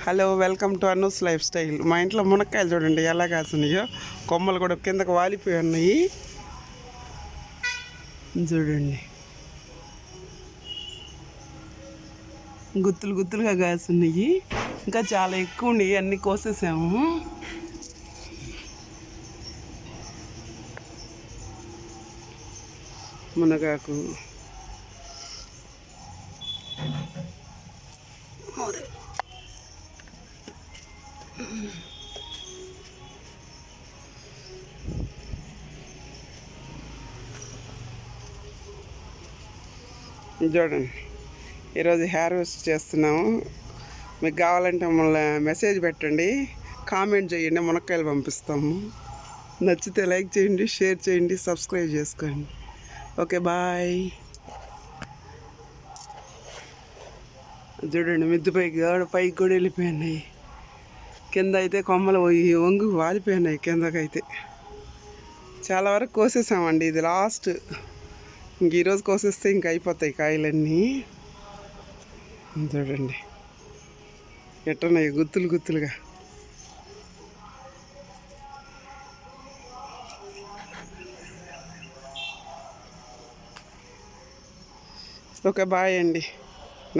Hello, welcome to Anu's lifestyle. మా ఇంట్లో మునక్కాయలు చూడండి ఎలా కాస్తున్నాయో. కొమ్మలు కూడా కిందకు వాలిపోయి ఉన్నాయి చూడండి. గుత్తులు గుత్తులుగా కాస్తున్నాయి. ఇంకా చాలా ఎక్కువ ఉన్నాయి, అన్నీ కోసేసాము. మునగాకు చూడండి. ఈరోజు హార్వెస్ట్ చేస్తున్నాము. మీకు కావాలంటే మమ్మల్ని మెసేజ్ పెట్టండి, కామెంట్ చేయండి, మునక్కాయలు పంపిస్తాము. నచ్చితే లైక్ చేయండి, షేర్ చేయండి, సబ్స్క్రైబ్ చేసుకోండి. Okay, bye. చూడండి, మిద్దుపై పైకి కూడా వెళ్ళిపోయినాయి. కింద అయితే కొమ్మలు వంగు వాలిపోయినాయి. కిందకైతే చాలా వరకు కోసేసామండి. ఇది లాస్ట్. ఇంక ఈరోజు కోసేస్తే ఇంక అయిపోతాయి కాయలన్నీ. చూడండి ఎట్టున్నాయి గుత్తులు గుత్తులుగా. ఓకే, బాయ్ అండి.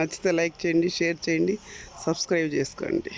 నచ్చితే లైక్ చేయండి, షేర్ చేయండి, సబ్స్క్రైబ్ చేసుకోండి.